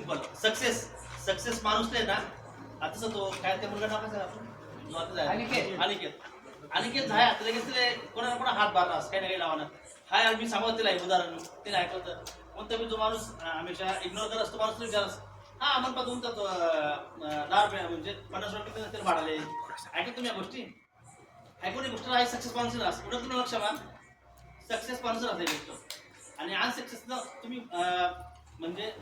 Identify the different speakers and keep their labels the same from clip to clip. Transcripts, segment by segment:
Speaker 1: Simple success माणूस नाही ना आता तो काय त्या मुलगा नाव काय आपण अनिकेत झाय आता लगेच कोणाला कोणा हात मारला काही ना काही लावणार हाय मी सांगत तिला उदाहरण तिला ऐकलं मग तुम्ही जो माणूस हमेशा इग्नोर करत असतो माणूस विचारस हा म्हणता तुमचा तो 10 रुपये म्हणजे 50 रुपये तरी भाडाले ऐकत तुम्ही या गोष्टी ऐकून ही गोष्ट आहे सक्सेस माणूस असं पुढे तुम्ही लक्ष मा सक्सेस माणूस राहते गोष्ट आणि अनसक्सेसला तुम्ही म्हणजे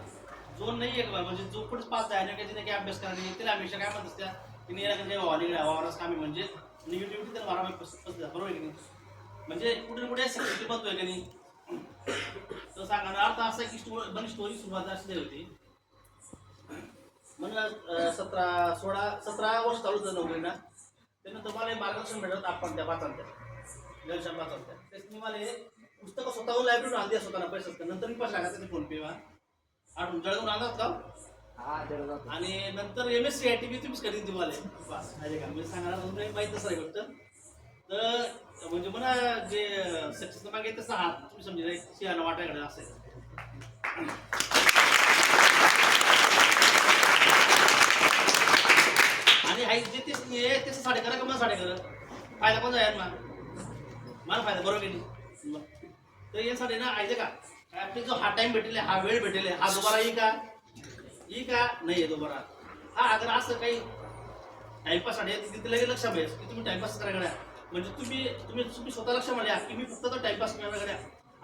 Speaker 1: जो नाही आहे म्हणजे जो पुढे पास आहे ना काही अभ्यास करायला त्याला हमेशा काय म्हणत असत्या की निराकडे वावरच कामी म्हणजे निगेटिव्हिटी तर मारा बरोबर आहे की नाही म्हणजे कुठे कुठे सक्सेसची महत्व आहे की नाही तर सांगा अर्थ असा की स्टोरी सुरुवात अशी होती म्हणून 17 वर्ष चालू होतं नोकरीना त्यानंतर मला मार्गदर्शन भेटत आपण त्या वाचांच्या घनश्याम वाचांच्या त्याच्यानी मला हे पुस्तकं स्वतःहून लायब्ररीतून आणली स्वतःला पैसे असतात नंतर मी पैसे लागायचं ते फोन पे आठवून जळगावून आणतात का आणि नंतर MSc IIT बी तुम्हीच कधी तुम्हाला बस अरे का म्हणजे सांगणार तुम्ही माहीत नसं आहे गोष्ट तर म्हणजे मला जे सक्सेस मागे तसा हात तुम्ही समजा सिंहानं वाटायकडे असेल आणि हाई जे तेच साडे करा का मला साडे करा फायदा कोणता आहे मला फायदा बरोबर की नाही तर यासाठी ना ऐकलं का आपले जो हा टाइम भेटेल हा वेळ भेटेल हा दोबारा येईल का नाही आहे दोबारा हा अगर असं काही टाइमपाससाठी तिथे लगेच लक्षात मिळेल की तुम्ही टाइमपास करायला म्हणजे तुम्ही स्वतः लक्ष म्हणा की मी फक्त तो टाइमपास करण्याकडे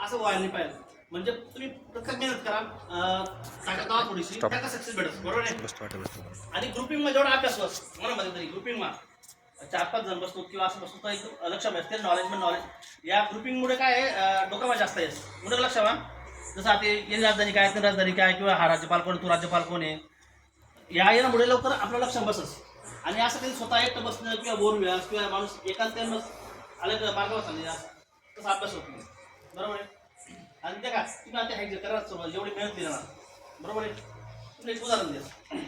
Speaker 1: असं व्हायला नाही पाहिजे म्हणजे तुम्ही प्रत्येक मेहनत करा ताकद थोडीशी त्याचा सक्सेस भेटत बरोबर आहे आणि ग्रुपिंग मध्ये जेवढा अभ्यास बस मनामध्ये तरी ग्रुपिंग मा 4-5 जण बसतो किंवा असं बसतो एक लक्ष मिळते नॉलेज या ग्रुपिंगमुळे काय आहे डोकामा जास्त आहे म्हणून लक्ष मा जसं आता येईल राजधानी काय तीन राजधानी काय किंवा हा राज्यपाल कोण तू राज्यपाल कोण आहे या येण्यामुळे लवकर आपलं लक्ष बसस आणि असं काही स्वतः एकटं बसणं किंवा बोर व्यास किंवा माणूस एकांत अलग मार्गावर चालले तसा अभ्यास होत नाही बरोबर आहे आणि ते का तुम्ही आता हे करायला सुरुवात एवढी मेहनत दिली ना बरोबर आहे तुम्ही एक उदाहरण द्या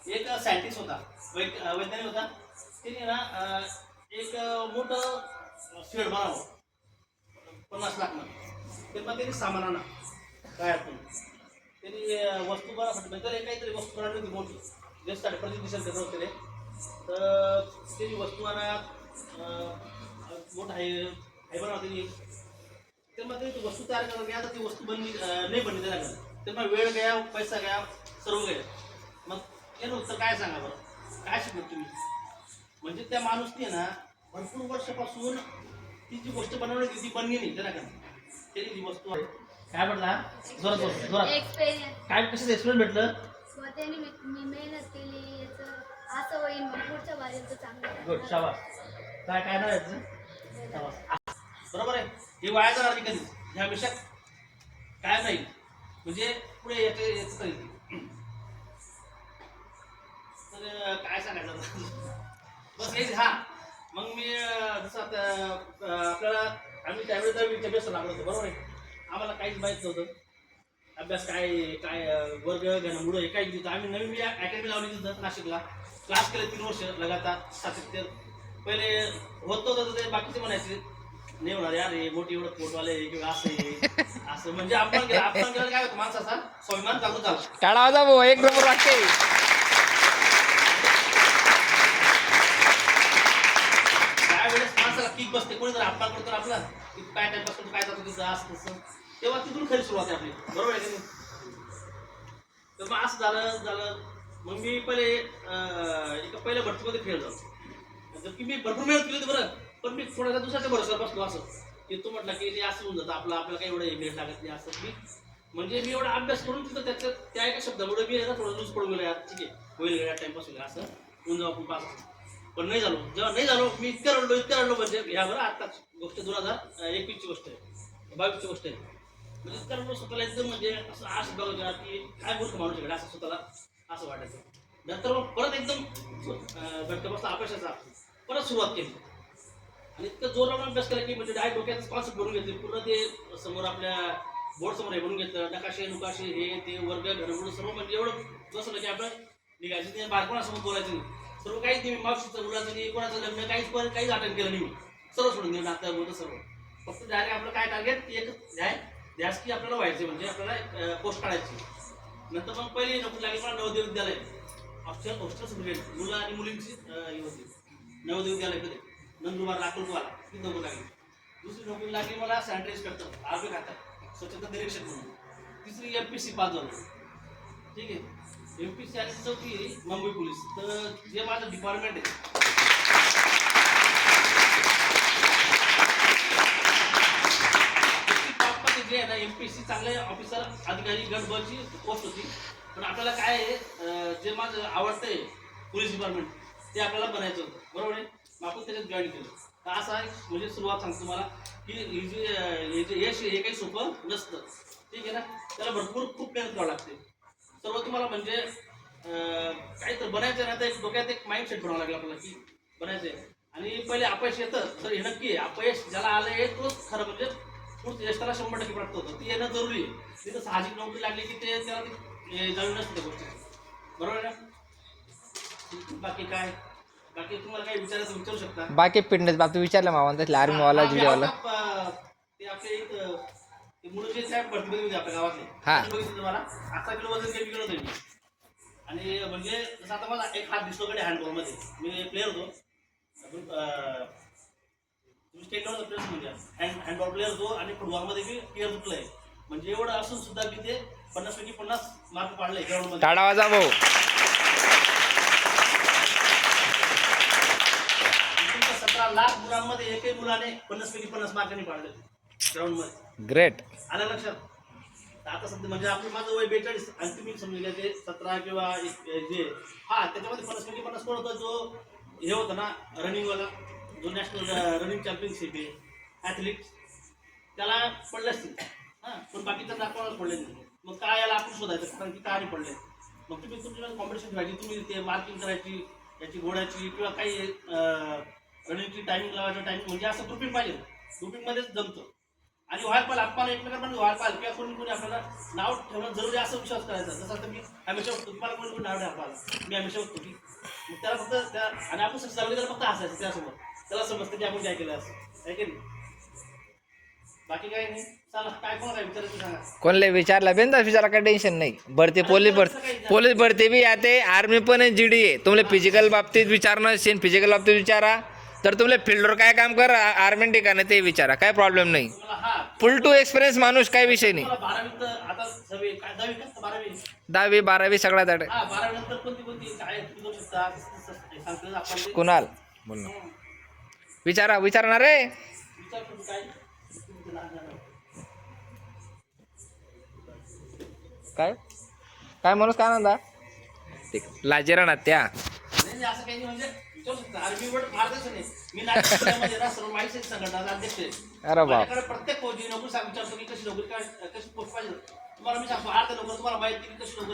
Speaker 1: एक सायंटिस्ट होता वैज्ञानिक होता त्याने ना एक मोठं शेड बनावं 50 लाख ते मग त्यांनी सामान आणा काय त्यांनी वस्तू बनासाठी म्हणजे काहीतरी वस्तू बनवली होती मोठी देशसाठी प्रतिदिशन करत होते तर त्याची वस्तू आणा मोठं आहे बनवा त्यांनी तर मग ती वस्तू तयार करून घ्या तर ती वस्तू बनली नाही बनली त्याला तर मग वेळ गया पैसा गया सर्व गया मग यानं उत्तर काय सांगा बरं काय शिकवत तुम्ही म्हणजे त्या माणूसने ना भरपूर वर्षापासून ती जी गोष्ट बनवली होती ती बनली नाही त्याला त्याने ती वस्तू काय म्हटला जोरात काय कसं एक्सपिरियन्स भेटलं
Speaker 2: मी मेहनत केली असं होईल मग पुढच्या बारीचं चांगलं
Speaker 1: गुड शाबास काय नाव याचं शाबास बरोबर आहे हे वाया जाणार नाही कधी ह्या विषयात काय नाही म्हणजे पुढे याचं तर काय सांगायचं बस हेच हा मग मी जसं आता आपल्याला आम्ही त्यावेळेस अभ्यास लागलो होतो बरोबर आहे आम्हाला काहीच माहीत नव्हतं अभ्यास काय वर्ग घेणं मुळं हे काही तिथं आम्ही नवीन मी अकॅडमी लावली तिथं नाशिकला क्लास केले 3 वर्ष लगातार सातत्य पहिले होत नव्हतं ते बाकीचे म्हणायचे नाही होणार यार हे मोठी एवढं पोटवाले किंवा असं म्हणजे आपण केलं काय होतं माणसाचा स्वाभिमान चालू झाला
Speaker 3: टाळा भाऊ एक नंबर वाटते
Speaker 1: त्यावेळेस माणसाला किक बसते कोणी जर अपमान करतो आपला काय टाइमपास करतो काय जातो तिथं असं तसं तेव्हा तिथून खरी सुरुवात आहे आपली बरोबर आहे की नाही तर मग असं झालं मग मी पहिल्या भरतीमध्ये फेल झालो की मी भरपूर मेहनत केली होती बरं पण मी थोड्या दुसऱ्याच्या भरोश्यावर बसलो असं की तू म्हटलं की ते असं होऊन जातं आपल्याला काही एवढं मेहनत लागत नाही असं मी म्हणजे मी एवढा अभ्यास करून तिथं त्याच्यात त्या एका शब्दामुळे मी ना थोडं लूज पडून गेलो यार ठीक आहे होईल या टाइमपास होईल असं होऊन जाऊ आपण पास पण नाही झालो जेव्हा नाही झालो मी इतक्या रडलो म्हणजे ह्या बरं आत्ताच गोष्ट 2021ची गोष्ट आहे 22ची गोष्ट आहे म्हणजे इतक्या रडलो स्वतःला एकदम म्हणजे असं असं बघत की काय मूर्ख माणूस इकडे असं स्वतःला असं वाटायचं नंतर मग परत एकदम घट्ट बसला अभ्यासाचा परत सुरुवात केली आणि इतकं जोर लावून अभ्यास केला की म्हणजे डायरेक्ट डोक्याचं कॉन्सेप्ट बनवून घेतले पूर्ण ते समोर आपल्या बोर्ड समोर हे बनवून घेतलं नकाशे नुकाशे हे ते वर्ग घडवून सर्व म्हणजे एवढं बसलं की आपण निघायचं ते बालपणासमोर बोलायचं नाही सर्व काहीच नाही मावशीचं मुलाचं नाही कोणाचं लग्न काहीच अटेंड केलं नाही मी सर्व सोडून दिलं नातं बोलतं सर्व फक्त डायरेक्ट आपलं काय टार्गेट एक द्यास की आपल्याला व्हायचं म्हणजे आपल्याला पोस्ट काढायची नंतर मग पहिली नोकरी लागली मला नवोदय विद्यालय हॉस्टेल स्टुडंट मुलं आणि मुलींची हे होती नवोदय विद्यालयामध्ये नंदुरबार लाकूरवाला ती नोकरी लागली. दुसरी नोकरी लागली मला सॅनिटरी इन्स्पेक्टर आरोग्य खात्यात स्वच्छता निरीक्षक म्हणून. तिसरी MPSC पास झालो. ठीक आहे. MPSC आणि चौथी मुंबई पोलीस. तर जे माझं डिपार्टमेंट आहे जे आहे ना MPSC चांगले ऑफिसर अधिकारी गट बची पोस्ट होती. पण आपल्याला काय आहे जे माझं आवडतंय पोलीस डिपार्टमेंट ते आपल्याला बनायचं होतं. बरोबर आहे. मग आपण त्याच्यात जॉईन केलं. तर असं आहे म्हणजे सुरुवात सांगतो तुम्हाला की ही जे यश हे काही सोपं नसतं. ठीक आहे ना. त्याला भरपूर खूप मेहनत करावं लागते. सर्व तुम्हाला म्हणजे काही तर बनायचं ना तर एक डोक्यात एक माइंडसेट बनावं लागेल आपल्याला की बनायचं आहे. आणि पहिले अपयश येतं तर हे नक्की आहे. अपयश ज्याला आलं आहे तोच खरं म्हणजे पुढचं यश त्याला 100% प्राप्त होतं. ती येणं जरुरी आहे. तिथं साहजिक नोकरी लागली की ते त्याला जाणून नसतं त्या गोष्टी. बरोबर आहे ना. बाकी काय बाकी तुम्हाला काही विचारायचं विचारू शकता.
Speaker 3: बाकी फिटनेस बाबतीत विचारलं मामा आर्मी वाला जुडिओवाला.
Speaker 1: ते आपले एक ते मुलं जे साहेब भरती होते आपल्या गावातले
Speaker 3: हा.
Speaker 1: ते बघितलं तुम्हाला 11 किलो वजन कमी केलं होतं मी. आणि म्हणजे जसं आता मला एक हात दिसतो कडे हँडबॉलमध्ये मी प्लेअर होतो. स्टेट लेवलचा प्लेअर म्हणजे हँडबॉल प्लेअर होतो आणि फुटबॉलमध्ये मी प्लेअर तुटलंय. म्हणजे एवढं असून सुद्धा मी ते 50 पैकी 50 मार्क पाडले ग्राउंडमध्ये.
Speaker 3: टाळा वाजा भाऊ.
Speaker 1: 17 लाख मुलांमध्ये एकही मुलाने 50 पैकी 50 मार्कांनी पाडले ग्राउंडमध्ये.
Speaker 3: ग्रेट.
Speaker 1: आलं लक्षात. आता सध्या म्हणजे आपलं माझं वय 42 आणि तुम्ही समजून घ्या ते 17 किंवा जे त्याच्यामध्ये 50 पैकी 50 कोण होता जो हे होता ना रनिंगवाला जो नॅशनल रनिंग चॅम्पियनशिप आहे ॲथलीट त्याला पडले असतील. पण बाकीचं दाखवायला पडले नाही. मग काय याला आपण शोधायचं कारण की काय नाही पडले. मग तुम्ही तुमची कॉम्पिटिशन ठेवायची तुम्ही ते मार्किंग करायची याची घोड्याची किंवा काही रनिंगची टायमिंग लावायचं टायमिंग म्हणजे असं ग्रुपिंग पाहिजे. ग्रुपिंगमध्येच जमतं. आणि व्हायला पाहिजे आपल्याला एकमेकांमध्ये व्हायला पाहिजे किंवा कोणी आपल्याला नाव ठेवणं जरुरी असं विश्वास करायचा. जसं आता मी हमेशा होतो तुम्हाला कोणी नाव ठेवा आपल्याला मी हमेशा होतो की मग त्याला फक्त त्या आणि आपण सगळे त्याला फक्त हसायचं त्यासोबत त्याला समजतं की आपण काय केलं असं आहे की नाही. बाकी काही नाही. चला काय कोण काय विचारायचं सांगा.
Speaker 3: कोणला विचारला बेंदा विचारा काही टेन्शन नाही. भरती पोलीस भरती बी येते आर्मी पण आहे GD आहे. तुम्हाला फिजिकल बाबतीत विचारणं असेल फिजिकल बाबतीत विचारा तर तुम्हाला फील्डवर काय काम कर आर्मी ठिकाणी ते विचारा काय प्रॉब्लेम नाही. फुल टू एक्सपिरियन्स माणूस काय विषय नाही.
Speaker 1: 12वी आता 12वी
Speaker 3: 10वी-12वी सगळ्यात
Speaker 1: 12वी नंतर कोणती काय तुम्ही शकता सांगतो आपण
Speaker 3: कुणाल बोल ना. विचारणार रे
Speaker 1: विचार करू काय
Speaker 3: काय काय माणूस काय म्हणता ते लाजेरा ना त्या
Speaker 1: नाही असं काही नाही म्हणजे विचारू शकता. आर्मीवर मार्गदर्शन आहे. मी नागपूरमध्ये ना सर्व माहिती संघटनाचा अध्यक्ष आहे.
Speaker 3: अरे बाप.
Speaker 1: माझ्याकडे प्रत्येक फौजी नोकरी विचारतो की कशी नोकरी काय कशी पोस्ट पाहिजे तुम्हाला मी सांगतो. आता नोकरी तुम्हाला माहिती की कशी नोकरी